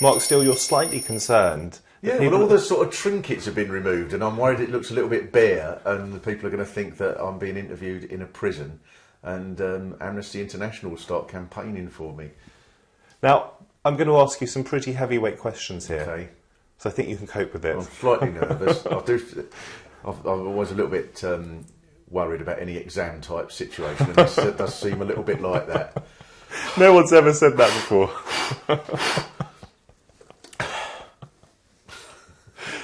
Mark Steele, you're slightly concerned. Yeah, well, all the sort of trinkets have been removed, and I'm worried it looks a little bit bare, and the people are going to think that I'm being interviewed in a prison, and Amnesty International will start campaigning for me. Now, I'm going to ask you some pretty heavyweight questions here. Okay. So I think you can cope with it. I'm slightly nervous. I'm always a little bit worried about any exam type situation, and this does seem a little bit like that. No one's ever said that before.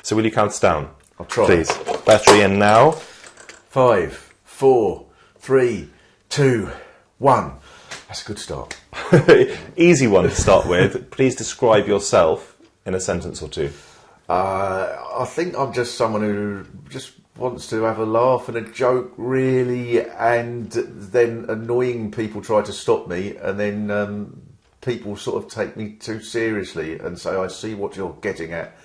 So will you count us down? I'll try. Please. Battery in now. 5, 4, 3, 2, 1. That's a good start. Easy one to start with. Please describe yourself in a sentence or two. I think I'm just someone who just wants to have a laugh and a joke, really, and then annoying people try to stop me, and then people sort of take me too seriously and say, I see what you're getting at,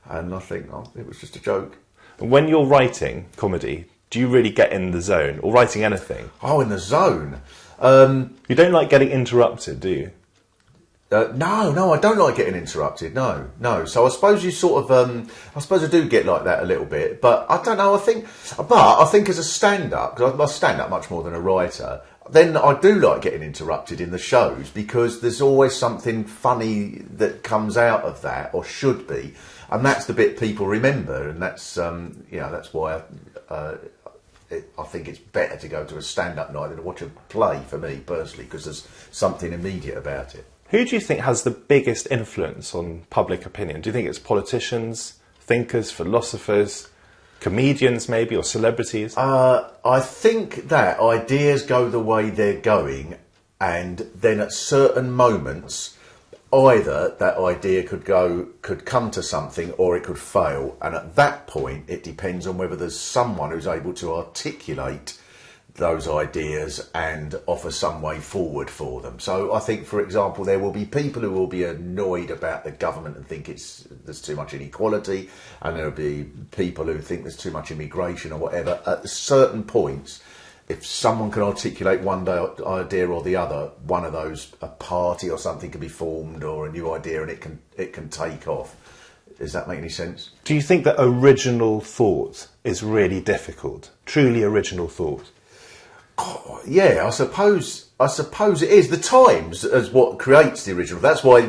and I think, oh, it was just a joke. When you're writing comedy, do you really get in the zone, or writing anything? Oh, in the zone? You don't like getting interrupted, do you? No, I don't like getting interrupted. No. So I suppose you sort of, I suppose I do get like that a little bit, but I don't know. I think as a stand-up, because I stand up much more than a writer, then I do like getting interrupted in the shows, because there's always something funny that comes out of that, or should be, and that's the bit people remember, and that's that's why I think it's better to go to a stand-up night than to watch a play, for me personally, because there's something immediate about it. Who do you think has the biggest influence on public opinion? Do you think it's politicians, thinkers, philosophers, comedians maybe, or celebrities? I think that ideas go the way they're going, and then at certain moments, either that idea could come to something, or it could fail. And at that point, it depends on whether there's someone who's able to articulate those ideas and offer some way forward for them. So I think, for example, there will be people who will be annoyed about the government and think there's too much inequality, and there'll be people who think there's too much immigration or whatever. At certain points, if someone can articulate one idea or the other, one of those, a party or something can be formed, or a new idea, and it can take off. Does that make any sense? Do you think that original thought is really difficult? Truly original thought? Oh, yeah, I suppose it is. The times is what creates the original. That's why,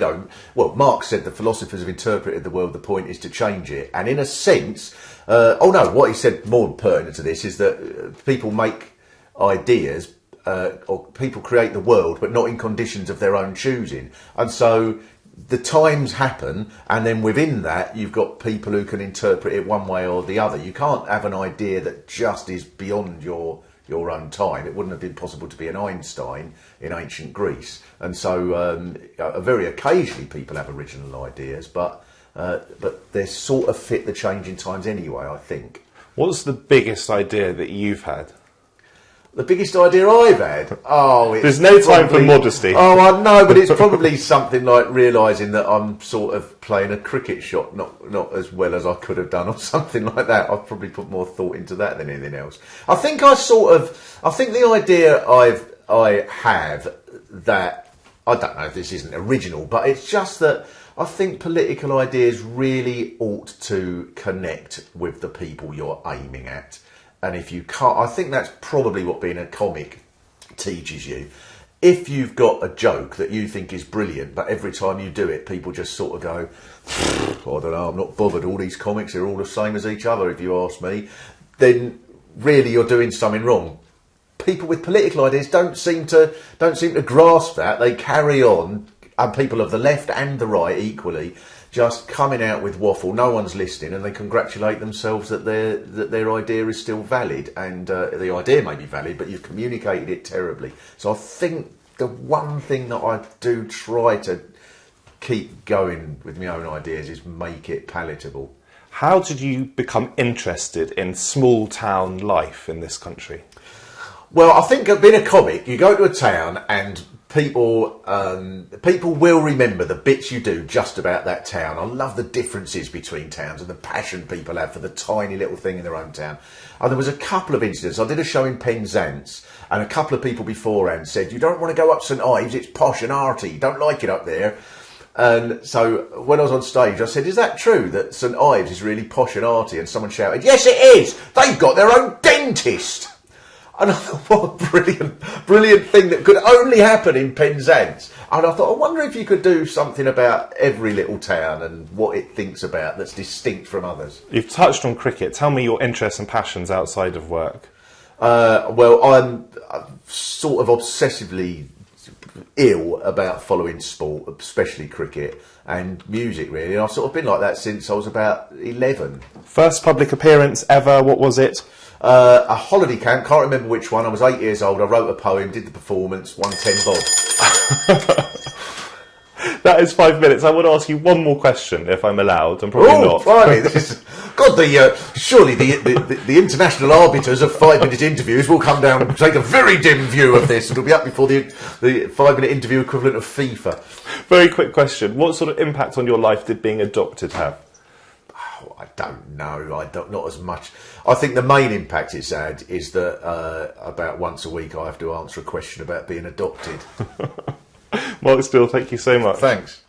Marx said the philosophers have interpreted the world, the point is to change it. And in a sense, what he said more pertinent to this is that people make ideas, or people create the world, but not in conditions of their own choosing. And so the times happen, and then within that, you've got people who can interpret it one way or the other. You can't have an idea that just is beyond your own time. It wouldn't have been possible to be an Einstein in ancient Greece. And so very occasionally people have original ideas, but they sort of fit the changing times anyway, I think. What's the biggest idea that you've had? The biggest idea I've had? There's no time for modesty. Oh, I know, but it's probably something like realising that I'm sort of playing a cricket shot not as well as I could have done, or something like that. I've probably put more thought into that than anything else. I think the idea I have, that, I don't know if this isn't original, but it's just that I think political ideas really ought to connect with the people you're aiming at. And if you can't, I think that's probably what being a comic teaches you. If you've got a joke that you think is brilliant, but every time you do it, people just sort of go, I don't know, I'm not bothered. All these comics are all the same as each other, if you ask me. Then really you're doing something wrong. People with political ideas don't seem to grasp that. They carry on, and people of the left and the right equally, just coming out with waffle. No one's listening, and they congratulate themselves that their idea is still valid. And the idea may be valid, but you've communicated it terribly. So I think the one thing that I do try to keep going with my own ideas is make it palatable. How did you become interested in small town life in this country? Well, I think being a comic, you go to a town and people will remember the bits you do just about that town. I love the differences between towns and the passion people have for the tiny little thing in their own town. And there was a couple of incidents. I did a show in Penzance, and a couple of people beforehand said, you don't want to go up St Ives, it's posh and arty, you don't like it up there. And so when I was on stage, I said, is that true that St Ives is really posh and arty? And someone shouted, yes, it is. They've got their own dentist. And I thought, what a brilliant thing that could only happen in Penzance. And I thought, I wonder if you could do something about every little town and what it thinks about that's distinct from others. You've touched on cricket. Tell me your interests and passions outside of work. Well, I'm sort of obsessively ill about following sport, especially cricket and music, really. And I've sort of been like that since I was about 11. First public appearance ever, what was it? A holiday camp, can't remember which one. I was 8 years old, I wrote a poem, did the performance, won 10 bob. That is 5 minutes. I want to ask you one more question, if I'm allowed, and probably not. Blimey, this is, God, surely the international arbiters of 5-minute interviews will come down and take a very dim view of this. It'll be up before the 5-minute interview equivalent of FIFA. Very quick question. What sort of impact on your life did being adopted have? Oh, I don't know. Not as much. I think the main impact it's had is that about once a week I have to answer a question about being adopted. Mark Steele, thank you so much. Thanks.